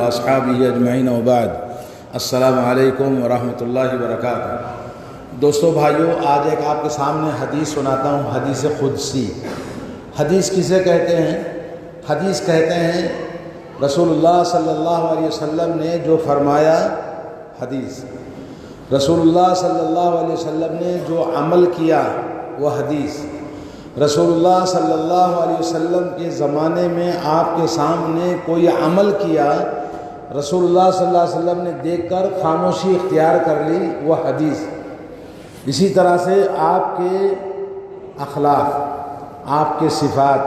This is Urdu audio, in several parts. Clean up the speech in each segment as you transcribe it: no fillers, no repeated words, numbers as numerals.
اصحابہ اجمعین و بعد السلام علیکم ورحمۃ اللہ وبرکاتہ۔ دوستو بھائیو، آج ایک آپ کے سامنے حدیث سناتا ہوں، حدیث قدسی۔ حدیث کسے کہتے ہیں؟ حدیث کہتے ہیں رسول اللہ صلی اللہ علیہ وسلم نے جو فرمایا، حدیث رسول اللہ صلی اللہ علیہ وسلم نے جو عمل کیا وہ حدیث۔ رسول اللہ صلی اللہ علیہ وسلم کے زمانے میں آپ کے سامنے کوئی عمل کیا، رسول اللہ صلی اللہ علیہ وسلم نے دیکھ کر خاموشی اختیار کر لی، وہ حدیث۔ اسی طرح سے آپ کے اخلاق، آپ کے صفات،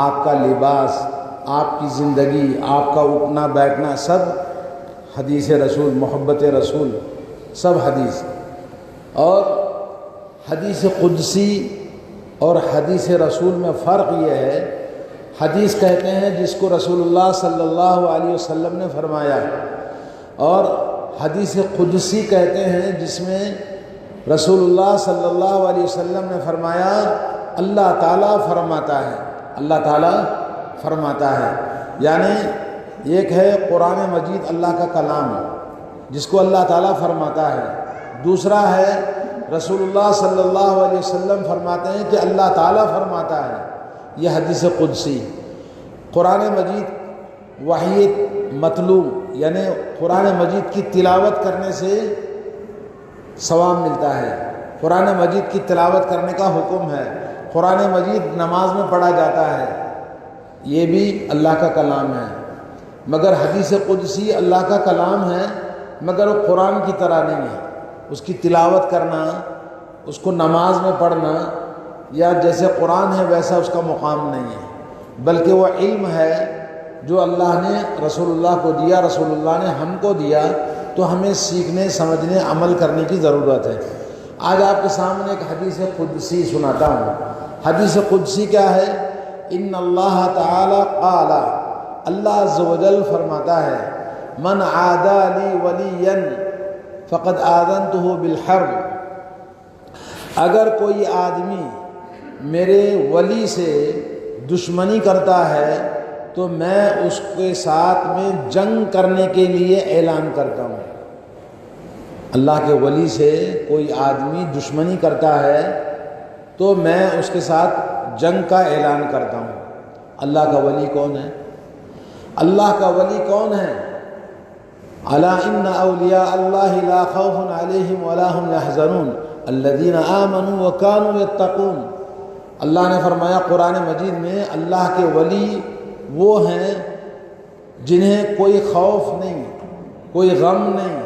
آپ کا لباس، آپ کی زندگی، آپ کا اٹھنا بیٹھنا، سب حدیث رسول، محبت رسول، سب حدیث۔ اور حدیث قدسی اور حدیث رسول میں فرق یہ ہے، حدیث کہتے ہیں جس کو رسول اللہ صلی اللہ علیہ وسلم نے فرمایا، اور حدیث قدسی کہتے ہیں جس میں رسول اللہ صلی اللہ علیہ وسلم نے فرمایا اللہ تعالیٰ فرماتا ہے، اللہ تعالیٰ فرماتا ہے۔ یعنی ایک ہے قرآن مجید اللہ کا کلام جس کو اللہ تعالیٰ فرماتا ہے، دوسرا ہے رسول اللہ صلی اللہ علیہ وسلم فرماتے ہیں کہ اللہ تعالیٰ فرماتا ہے، یہ حدیث قدسی۔ قرآن مجید وحی متلو، یعنی قرآن مجید کی تلاوت کرنے سے ثواب ملتا ہے، قرآن مجید کی تلاوت کرنے کا حکم ہے، قرآن مجید نماز میں پڑھا جاتا ہے، یہ بھی اللہ کا کلام ہے۔ مگر حدیث قدسی اللہ کا کلام ہے مگر وہ قرآن کی طرح نہیں ہے، اس کی تلاوت کرنا، اس کو نماز میں پڑھنا یا جیسے قرآن ہے ویسا اس کا مقام نہیں ہے، بلکہ وہ علم ہے جو اللہ نے رسول اللہ کو دیا، رسول اللہ نے ہم کو دیا، تو ہمیں سیکھنے، سمجھنے، عمل کرنے کی ضرورت ہے۔ آج آپ کے سامنے ایک حدیث قدسی سناتا ہوں۔ حدیث قدسی کیا ہے؟ ان اللہ تعالی قال، اللہ عز و جل فرماتا ہے من عادى لی ولیا فقد آذنته بالحرب، اگر کوئی آدمی میرے ولی سے دشمنی کرتا ہے تو میں اس کے ساتھ میں جنگ کرنے کے لیے اعلان کرتا ہوں۔ اللہ کے ولی سے کوئی آدمی دشمنی کرتا ہے تو میں اس کے ساتھ جنگ کا اعلان کرتا ہوں۔ اللہ کا ولی کون ہے؟ اللہ کا ولی کون ہے؟ الا ان اولیاء اللہ لا خوف علیہم ولا هم يحزنون الذین آمنوا وكانوا يتقون۔ اللہ نے فرمایا قرآن مجید میں اللہ کے ولی وہ ہیں جنہیں کوئی خوف نہیں، کوئی غم نہیں،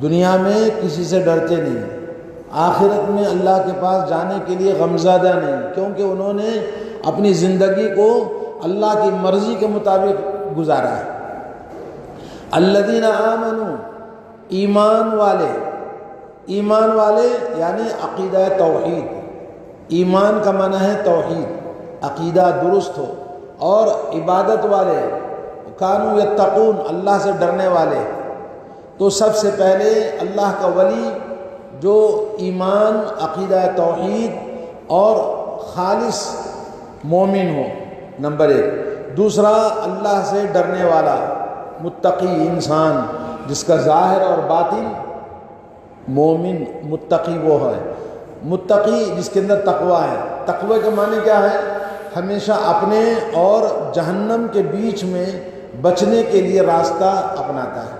دنیا میں کسی سے ڈرتے نہیں، آخرت میں اللہ کے پاس جانے کے لیے غمزدہ نہیں، کیونکہ انہوں نے اپنی زندگی کو اللہ کی مرضی کے مطابق گزارا ہے۔ الذین آمنوا، ایمان والے، ایمان والے یعنی عقیدہ توحید، ایمان کا معنی ہے توحید، عقیدہ درست ہو، اور عبادت والے، کانوا یتقون، اللہ سے ڈرنے والے۔ تو سب سے پہلے اللہ کا ولی جو ایمان، عقیدہ توحید اور خالص مومن ہو، نمبر ایک۔ دوسرا اللہ سے ڈرنے والا، متقی انسان جس کا ظاہر اور باطن مومن، متقی وہ ہے، متقی جس کے اندر تقوی ہے۔ تقوی کے معنی کیا ہے؟ ہمیشہ اپنے اور جہنم کے بیچ میں بچنے کے لیے راستہ اپناتا ہے۔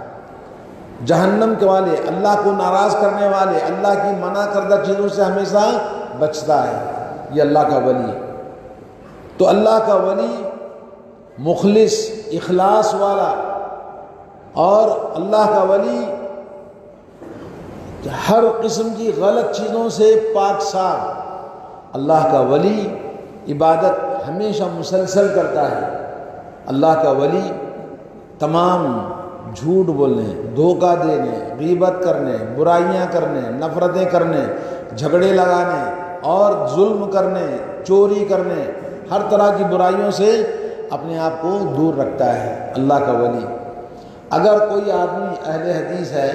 جہنم کے والے، اللہ کو ناراض کرنے والے، اللہ کی منع کردہ چیزوں سے ہمیشہ بچتا ہے، یہ اللہ کا ولی ہے۔ تو اللہ کا ولی مخلص، اخلاص والا، اور اللہ کا ولی ہر قسم کی غلط چیزوں سے پاک صاف۔ اللہ کا ولی عبادت ہمیشہ مسلسل کرتا ہے۔ اللہ کا ولی تمام جھوٹ بولنے، دھوکہ دینے، غیبت کرنے، برائیاں کرنے، نفرتیں کرنے، جھگڑے لگانے اور ظلم کرنے، چوری کرنے، ہر طرح کی برائیوں سے اپنے آپ کو دور رکھتا ہے اللہ کا ولی۔ اگر کوئی آدمی اہل حدیث ہے،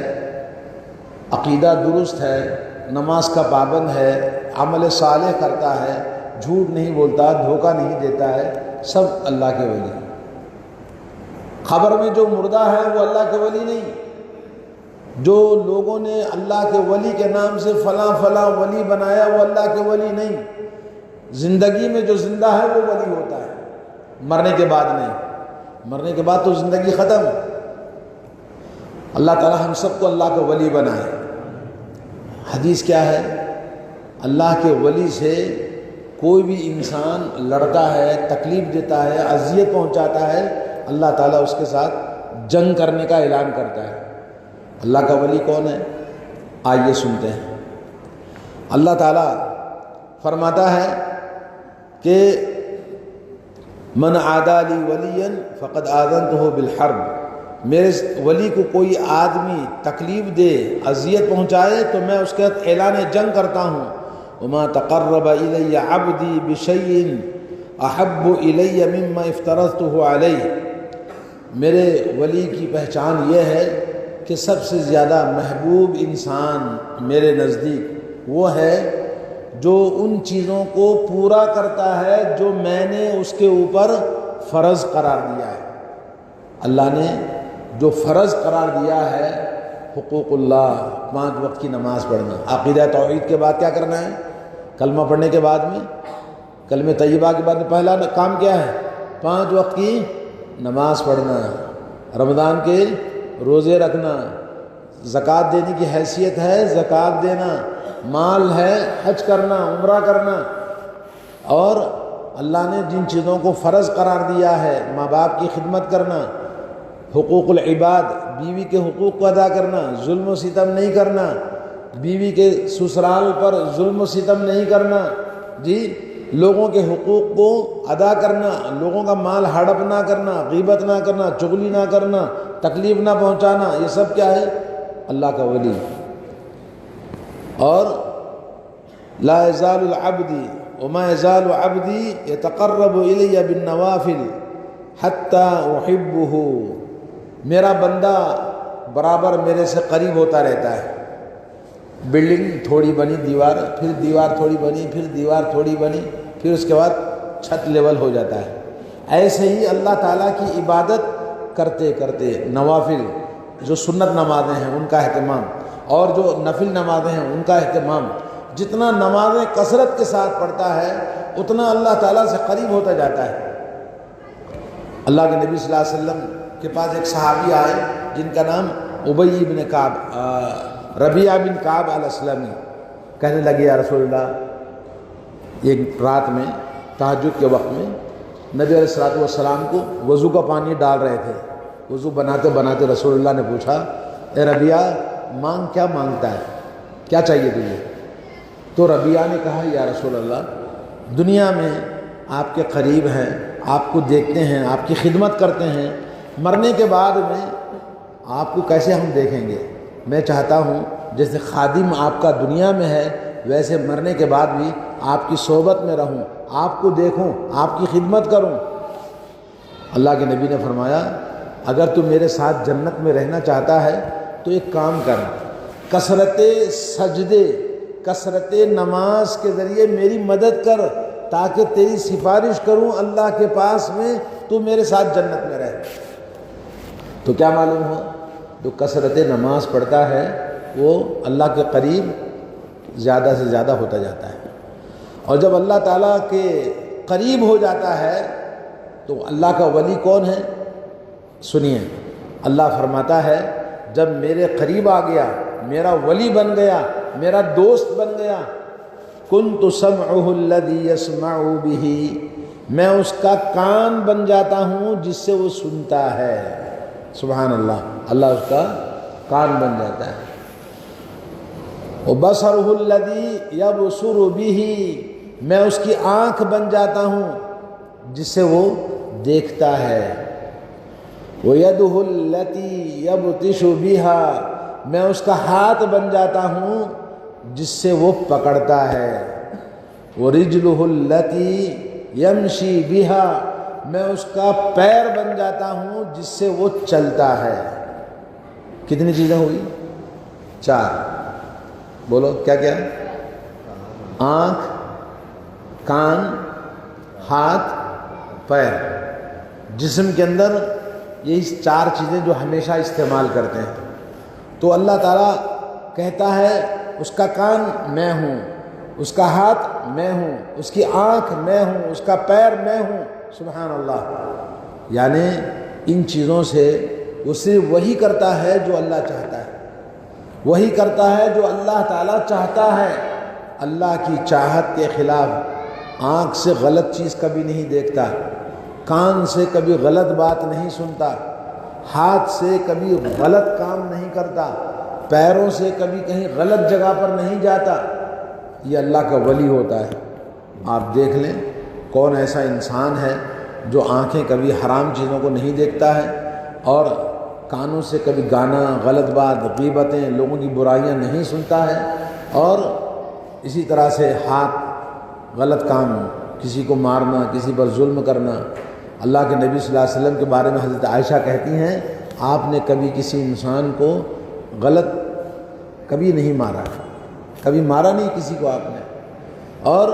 عقیدہ درست ہے، نماز کا پابند ہے، عمل صالح کرتا ہے، جھوٹ نہیں بولتا، دھوکہ نہیں دیتا ہے، سب اللہ کے ولی۔ خبر میں جو مردہ ہے وہ اللہ کے ولی نہیں. جو لوگوں نے اللہ کے ولی کے نام سے فلاں فلاں ولی بنایا وہ اللہ کے ولی نہیں. زندگی میں جو زندہ ہے وہ ولی ہوتا ہے، مرنے کے بعد نہیں. مرنے کے بعد تو زندگی ختم. اللہ تعالی ہم سب کو اللہ کا ولی بنائے. حدیث کیا ہے؟ اللہ کے ولی سے کوئی بھی انسان لڑتا ہے، تکلیف دیتا ہے، اذیت پہنچاتا ہے، اللہ تعالیٰ اس کے ساتھ جنگ کرنے کا اعلان کرتا ہے. اللہ کا ولی کون ہے؟ آئیے سنتے ہیں. اللہ تعالیٰ فرماتا ہے کہ من عادی لی ولیا فقد آذنتہ بالحرب. میرے ولی کو کوئی آدمی تکلیف دے، اذیت پہنچائے تو میں اس کے اعلان جنگ کرتا ہوں. وما تقرب الی عبدی بشیء احب الی مما افترضتہ علیہ. میرے ولی کی پہچان یہ ہے کہ سب سے زیادہ محبوب انسان میرے نزدیک وہ ہے جو ان چیزوں کو پورا کرتا ہے جو میں نے اس کے اوپر فرض قرار دیا ہے. اللہ نے جو فرض قرار دیا ہے، حقوق اللہ، 5 وقت کی نماز پڑھنا. عقیدہ توحید کے بعد کیا کرنا ہے؟ کلمہ پڑھنے کے بعد میں، کلمہ طیبہ کے بعد میں پہلا کام کیا ہے؟ 5 وقت کی نماز پڑھنا، رمضان کے روزے رکھنا، زکوٰۃ دینے کی حیثیت ہے زکوٰۃ دینا، مال ہے حج کرنا، عمرہ کرنا. اور اللہ نے جن چیزوں کو فرض قرار دیا ہے، ماں باپ کی خدمت کرنا، حقوق العباد، بیوی کے حقوق کو ادا کرنا، ظلم و ستم نہیں کرنا، بیوی کے سسرال پر ظلم و ستم نہیں کرنا، جی لوگوں کے حقوق کو ادا کرنا، لوگوں کا مال ہڑپ نہ کرنا، غیبت نہ کرنا، چغلی نہ کرنا، تکلیف نہ پہنچانا، یہ سب کیا ہے؟ اللہ کا ولی. اور لا یزال العبدی وما یزال عبدی یتقرب الی بالنوافل حتی احبہ. میرا بندہ برابر میرے سے قریب ہوتا رہتا ہے. بلڈنگ تھوڑی بنی، دیوار، پھر دیوار تھوڑی بنی، پھر دیوار تھوڑی بنی، پھر اس کے بعد چھت لیول ہو جاتا ہے. ایسے ہی اللہ تعالیٰ کی عبادت کرتے کرتے نوافل، جو سنت نمازیں ہیں ان کا اہتمام، اور جو نفل نمازیں ہیں ان کا اہتمام، جتنا نمازیں کثرت کے ساتھ پڑھتا ہے اتنا اللہ تعالیٰ سے قریب ہوتا جاتا ہے. اللہ کے نبی صلی اللہ علیہ وسلم کے پاس ایک صحابی آئے جن کا نام ابی بن کعب، ربیعہ بن کعب الاسلمی. کہنے لگے یا رسول اللہ، ایک رات میں تہجد کے وقت میں نبی علیہ السلام کو وضو کا پانی ڈال رہے تھے. وضو بناتے بناتے رسول اللہ نے پوچھا، اے ربیعہ مانگ، کیا مانگتا ہے، کیا چاہیے تجھے؟ تو ربیعہ نے کہا یا رسول اللہ، دنیا میں آپ کے قریب ہیں، آپ کو دیکھتے ہیں، آپ کی خدمت کرتے ہیں، مرنے کے بعد میں آپ کو کیسے ہم دیکھیں گے؟ میں چاہتا ہوں جیسے خادم آپ کا دنیا میں ہے ویسے مرنے کے بعد بھی آپ کی صحبت میں رہوں، آپ کو دیکھوں، آپ کی خدمت کروں. اللہ کے نبی نے فرمایا اگر تو میرے ساتھ جنت میں رہنا چاہتا ہے تو ایک کام کر، کثرت سجدے، کثرت نماز کے ذریعے میری مدد کر تاکہ تیری سفارش کروں اللہ کے پاس میں، تو میرے ساتھ جنت میں رہے. تو کیا معلوم ہوا؟ جو کثرت نماز پڑھتا ہے وہ اللہ کے قریب زیادہ سے زیادہ ہوتا جاتا ہے. اور جب اللہ تعالیٰ کے قریب ہو جاتا ہے تو اللہ کا ولی کون ہے؟ سنیے، اللہ فرماتا ہے جب میرے قریب آ گیا، میرا ولی بن گیا، میرا دوست بن گیا، کنت سمعہ الذی یسمع بہ، میں اس کا کان بن جاتا ہوں جس سے وہ سنتا ہے. سبحان اللہ، اللہ اس کا کان بن جاتا ہے. وبصرہ الذی یبصر بہ، میں اس کی آنکھ بن جاتا ہوں جس سے وہ دیکھتا ہے. وَيَدُهُ الَّتِي يَبْطِشُ بِهَا، میں اس کا ہاتھ بن جاتا ہوں جس سے وہ پکڑتا ہے. وَرِجْلُهُ الَّتِي يَمْشِي بِهَا، میں اس کا پیر بن جاتا ہوں جس سے وہ چلتا ہے. کتنی چیزیں ہوئی؟ 4. بولو کیا کیا؟ آنکھ، کان، ہاتھ، پیر. جسم کے اندر یہی 4 چیزیں جو ہمیشہ استعمال کرتے ہیں. تو اللہ تعالیٰ کہتا ہے اس کا کان میں ہوں، اس کا ہاتھ میں ہوں، اس کی آنکھ میں ہوں، اس کا پیر میں ہوں. سبحان اللہ. یعنی ان چیزوں سے وہ صرف وہی کرتا ہے جو اللہ چاہتا ہے، وہی کرتا ہے جو اللہ تعالیٰ چاہتا ہے. اللہ کی چاہت کے خلاف آنکھ سے غلط چیز کبھی نہیں دیکھتا، کان سے کبھی غلط بات نہیں سنتا، ہاتھ سے کبھی غلط کام نہیں کرتا، پیروں سے کبھی کہیں غلط جگہ پر نہیں جاتا. یہ اللہ کا ولی ہوتا ہے. آپ دیکھ لیں کون ایسا انسان ہے جو آنکھیں کبھی حرام چیزوں کو نہیں دیکھتا ہے اور کانوں سے کبھی گانا، غلط بات، غیبتیں، لوگوں کی برائیاں نہیں سنتا ہے، اور اسی طرح سے ہاتھ غلط کام، کسی کو مارنا، کسی پر ظلم کرنا. اللہ کے نبی صلی اللہ علیہ وسلم کے بارے میں حضرت عائشہ کہتی ہیں آپ نے کبھی کسی انسان کو غلط کبھی نہیں مارا، کبھی مارا نہیں کسی کو آپ نے. اور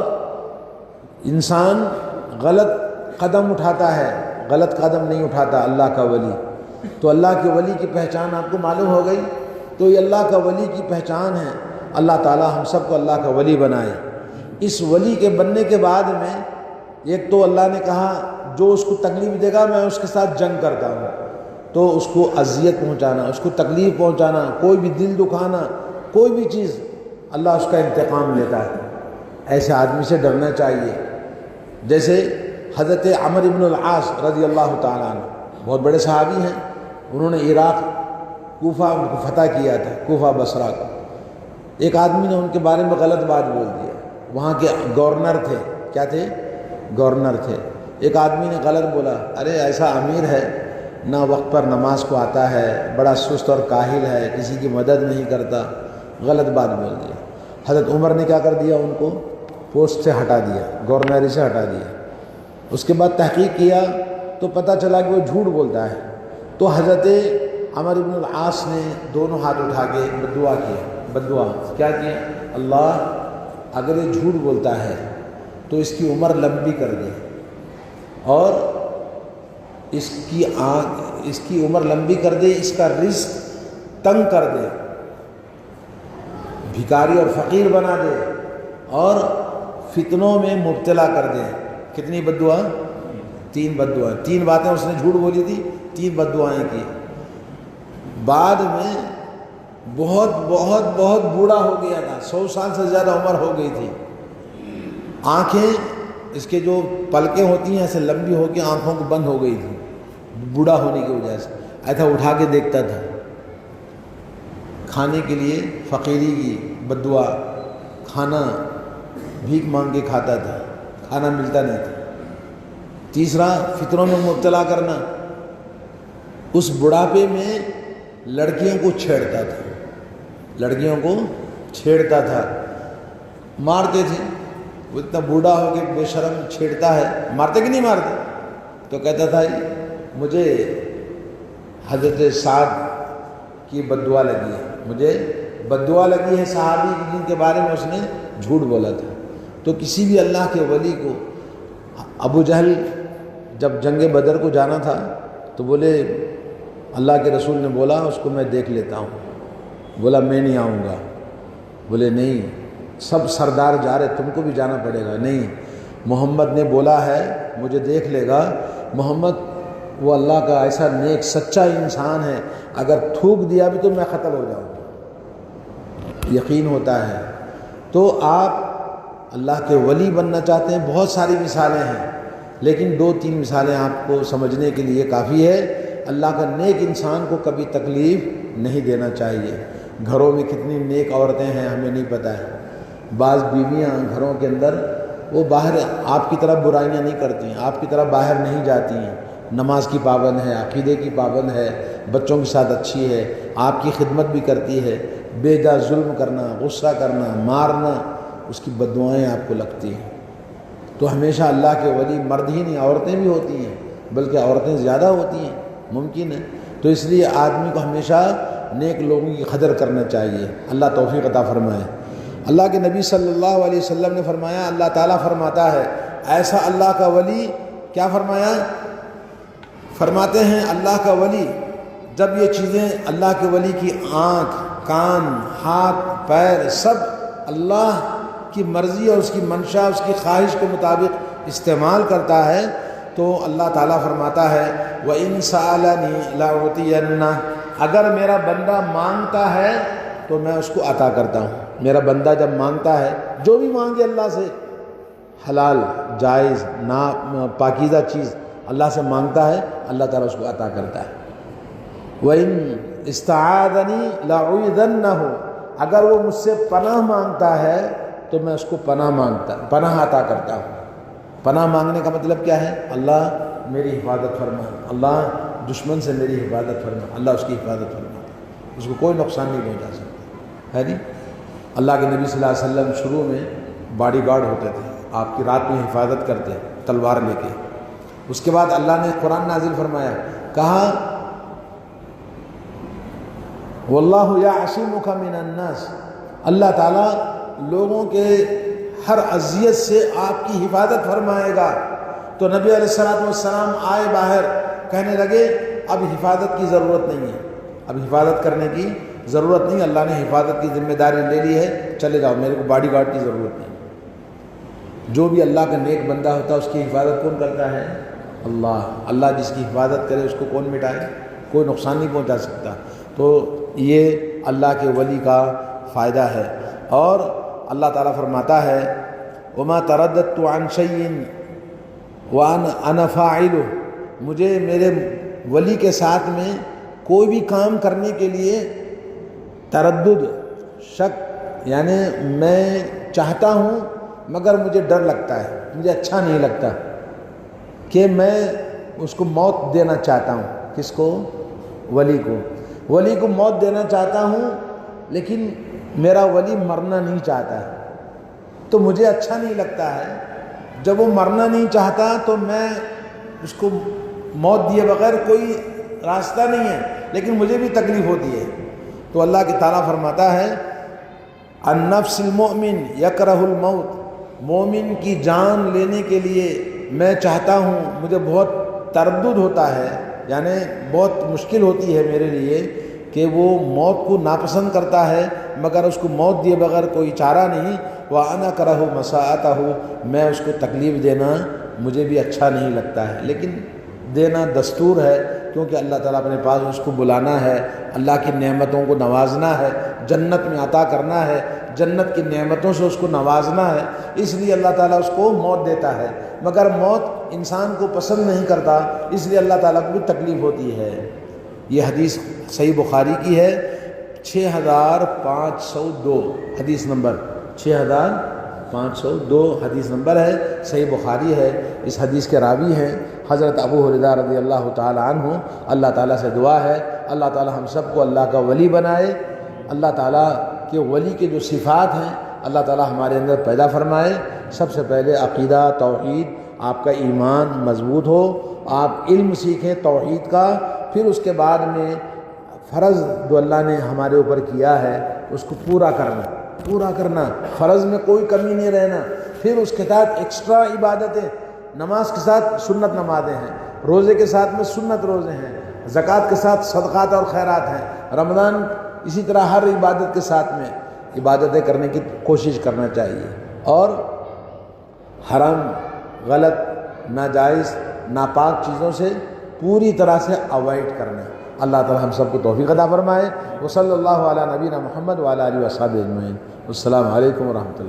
انسان غلط قدم اٹھاتا ہے، غلط قدم نہیں اٹھاتا اللہ کا ولی. تو اللہ کے ولی کی پہچان آپ کو معلوم ہو گئی. تو یہ اللہ کا ولی کی پہچان ہے. اللہ تعالیٰ ہم سب کو اللہ کا ولی بنائے. اس ولی کے بننے کے بعد میں ایک تو اللہ نے کہا جو اس کو تکلیف دے گا میں اس کے ساتھ جنگ کرتا ہوں. تو اس کو اذیت پہنچانا، اس کو تکلیف پہنچانا، کوئی بھی دل دکھانا، کوئی بھی چیز، اللہ اس کا انتقام لیتا ہے. ایسے آدمی سے ڈرنا چاہیے. جیسے حضرت عمر بن العاص رضی اللہ تعالیٰ عنہ بہت بڑے صحابی ہیں. انہوں نے عراق کوفہ کو فتح کیا تھا، کوفہ بصرہ کو. ایک آدمی نے ان کے بارے میں غلط بات بول دیا. وہاں کے گورنر تھے، کیا تھے؟ گورنر تھے. ایک آدمی نے غلط بولا، ارے ایسا امیر ہے نہ وقت پر نماز کو آتا ہے، بڑا سست اور کاہل ہے، کسی کی مدد نہیں کرتا. غلط بات بول دیا. حضرت عمر نے کیا کر دیا؟ ان کو پوسٹ سے ہٹا دیا، گورنری سے ہٹا دیا. اس کے بعد تحقیق کیا تو پتہ چلا کہ وہ جھوٹ بولتا ہے. تو حضرت عمر بن العاص نے دونوں ہاتھ اٹھا کے بددعا کیا. بددعا کیا کیا؟ اللہ اگر یہ جھوٹ بولتا ہے تو اس کی عمر لمبی کر دے، اور اس کی عمر لمبی کر دے، اس کا رزق تنگ کر دے، بھکاری اور فقیر بنا دے، اور فتنوں میں مبتلا کر دے. کتنی بددعا؟ 3 بددعائیں. 3 باتیں اس نے جھوٹ بولی تھی، 3 بددعائیں کی. بعد میں بہت بہت بہت بوڑھا ہو گیا تھا، 100 سال سے زیادہ عمر ہو گئی تھی. آنکھیں اس کے جو پلکیں ہوتی ہیں ایسے لمبی ہو کے آنکھوں کو بند ہو گئی تھی بوڑھا ہونے کی وجہ سے. ایسا اٹھا کے دیکھتا تھا. کھانے کے لیے فقیری کی بددعا، کھانا بھیک مانگ کے کھاتا تھا، کھانا ملتا نہیں تھا. تیسرا فتنوں میں مبتلا کرنا. اس بڑھاپے میں لڑکیوں کو چھیڑتا تھا، لڑکیوں کو چھیڑتا تھا، مارتے تھے. وہ اتنا بوڑھا ہو کے بے شرم چھیڑتا ہے، مارتے کہ نہیں مارتے؟ تو کہتا تھا مجھے حضرت سعد کی بددعا لگی ہے، مجھے بددعا لگی ہے صحابی جن کے بارے میں اس نے جھوٹ بولا تھا. تو کسی بھی اللہ کے ولی کو، ابو جہل جب جنگ بدر کو جانا تھا تو بولے اللہ کے رسول نے بولا اس کو میں دیکھ لیتا ہوں. بولا میں نہیں آؤں گا. بولے نہیں، سب سردار جا رہے، تم کو بھی جانا پڑے گا. نہیں، محمد نے بولا ہے مجھے دیکھ لے گا. محمد وہ اللہ کا ایسا نیک سچا انسان ہے، اگر تھوک دیا بھی تو میں قتل ہو جاؤں گا. یقین ہوتا ہے. تو آپ اللہ کے ولی بننا چاہتے ہیں، بہت ساری مثالیں ہیں، لیکن 2-3 مثالیں آپ کو سمجھنے کے لیے کافی ہے. اللہ کا نیک انسان کو کبھی تکلیف نہیں دینا چاہیے. گھروں میں کتنی نیک عورتیں ہیں ہمیں نہیں پتہ ہے. بعض بیویاں گھروں کے اندر وہ باہر آپ کی طرح برائیاں نہیں کرتی ہیں، آپ کی طرح باہر نہیں جاتی ہیں، نماز کی پابند ہے، عقیدے کی پابند ہے، بچوں کے ساتھ اچھی ہے، آپ کی خدمت بھی کرتی ہے. بے جا ظلم کرنا، غصہ کرنا، مارنا، اس کی بددعائیں آپ کو لگتی ہیں. تو ہمیشہ اللہ کے ولی مرد ہی نہیں، عورتیں بھی ہوتی ہیں، بلکہ عورتیں زیادہ ہوتی ہیں، ممکن ہے. تو اس لیے آدمی کو ہمیشہ نیک لوگوں کی قدر کرنا چاہیے. اللہ توفیق عطا فرمائے. اللہ کے نبی صلی اللہ علیہ وسلم نے فرمایا، اللہ تعالیٰ فرماتا ہے ایسا اللہ کا ولی، کیا فرمایا؟ فرماتے ہیں اللہ کا ولی جب یہ چیزیں اللہ کے ولی کی آنکھ، کان، ہاتھ، پیر سب اللہ کی مرضی اور اس کی منشا، اس کی خواہش کے مطابق استعمال کرتا ہے تو اللہ تعالیٰ فرماتا ہے وَإِن سَأَلَنِي لَأُعْطِيَنَّهُ، اگر میرا بندہ مانگتا ہے تو میں اس کو عطا کرتا ہوں۔ میرا بندہ جب مانگتا ہے، جو بھی مانگے اللہ سے، حلال، جائز، پاکیزہ چیز اللہ سے مانگتا ہے، اللہ تعالیٰ اس کو عطا کرتا ہے۔ وَإِن اسْتَعَاذَنِي لَأُعِيذَنَّهُ، اگر وہ مجھ سے پناہ مانگتا ہے تو میں اس کو پناہ عطا کرتا ہوں۔ پناہ مانگنے کا مطلب کیا ہے؟ اللہ میری حفاظت فرما، اللہ دشمن سے میری حفاظت فرما، اللہ اس کی حفاظت فرما، اس کو کوئی نقصان نہیں پہنچا سکتا ہے۔ نہیں، اللہ کے نبی صلی اللہ علیہ وسلم شروع میں باڈی گارڈ ہوتے تھے، آپ کی رات میں حفاظت کرتے تلوار لے کے۔ اس کے بعد اللہ نے قرآن نازل فرمایا، کہا واللہ یعصمک من الناس، اللہ تعالیٰ لوگوں کے ہر اذیت سے آپ کی حفاظت فرمائے گا۔ تو نبی علیہ السلام آئے باہر، کہنے لگے اب حفاظت کی ضرورت نہیں ہے، اب حفاظت کرنے کی ضرورت نہیں، اللہ نے حفاظت کی ذمہ داری لے لی ہے، چلے جاؤ، میرے کو باڈی گارڈ کی ضرورت نہیں۔ جو بھی اللہ کا نیک بندہ ہوتا ہے اس کی حفاظت کون کرتا ہے؟ اللہ جس کی حفاظت کرے اس کو کون مٹائے؟ کوئی نقصان نہیں پہنچا سکتا۔ تو یہ اللہ کے ولی کا فائدہ ہے۔ اور اللہ تعالیٰ فرماتا ہے وَمَا تَرَدَّدْتُ عَنْ شَيْءٍ وَأَنَا فَاعِلُهُ، مجھے میرے ولی کے ساتھ میں کوئی بھی کام کرنے کے لیے تردد، شک، یعنی میں چاہتا ہوں مگر مجھے ڈر لگتا ہے، مجھے اچھا نہیں لگتا کہ میں اس کو موت دینا چاہتا ہوں۔ کس کو؟ ولی کو موت دینا چاہتا ہوں، لیکن میرا ولی مرنا نہیں چاہتا ہے، تو مجھے اچھا نہیں لگتا ہے۔ جب وہ مرنا نہیں چاہتا تو میں اس کو موت دیے بغیر کوئی راستہ نہیں ہے، لیکن مجھے بھی تکلیف ہوتی ہے۔ تو اللہ کی تعالیٰ فرماتا ہے النفس المؤمن یکرہ الموت، مومن کی جان لینے کے لیے میں چاہتا ہوں، مجھے بہت تردد ہوتا ہے، یعنی بہت مشکل ہوتی ہے میرے لیے کہ وہ موت کو ناپسند کرتا ہے، مگر اس کو موت دیے بغیر کوئی چارہ نہیں۔ وَأَنَا أَكْرَهُ مَسَاءَتَهُ، میں اس کو تکلیف دینا مجھے بھی اچھا نہیں لگتا ہے، لیکن دینا دستور ہے، کیونکہ اللہ تعالیٰ اپنے پاس اس کو بلانا ہے، اللہ کی نعمتوں کو نوازنا ہے، جنت میں عطا کرنا ہے، جنت کی نعمتوں سے اس کو نوازنا ہے، اس لیے اللہ تعالیٰ اس کو موت دیتا ہے۔ مگر موت انسان کو پسند نہیں کرتا، اس لیے اللہ تعالیٰ کو بھی تکلیف ہوتی ہے۔ یہ حدیث صحیح بخاری کی ہے، 6502 حدیث نمبر، 6502 حدیث نمبر ہے، صحیح بخاری ہے۔ اس حدیث کے راوی ہیں حضرت ابو ہریرہ رضی اللہ تعالی عنہ۔ اللہ تعالیٰ سے دعا ہے اللہ تعالیٰ ہم سب کو اللہ کا ولی بنائے، اللہ تعالیٰ کے ولی کے جو صفات ہیں اللہ تعالیٰ ہمارے اندر پیدا فرمائے۔ سب سے پہلے عقیدہ توحید، آپ کا ایمان مضبوط ہو، آپ علم سیکھیں توحید کا، پھر اس کے بعد میں فرض جو اللہ نے ہمارے اوپر کیا ہے اس کو پورا کرنا، فرض میں کوئی کمی نہیں رہنا، پھر اس کے ساتھ ایکسٹرا عبادتیں، نماز کے ساتھ سنت نمازیں ہیں، روزے کے ساتھ میں سنت روزے ہیں، زکوٰۃ کے ساتھ صدقات اور خیرات ہیں، رمضان اسی طرح ہر عبادت کے ساتھ میں عبادتیں کرنے کی کوشش کرنا چاہیے، اور حرام، غلط، ناجائز، ناپاک چیزوں سے پوری طرح سے اوائڈ کرنا۔ اللہ تعالی ہم سب کو توفیق عطا فرمائے۔ وصلی اللہ علی نبینا محمد وعلی آلہ وصحبہ اجمعین۔ السلام علیکم ورحمۃ اللہ۔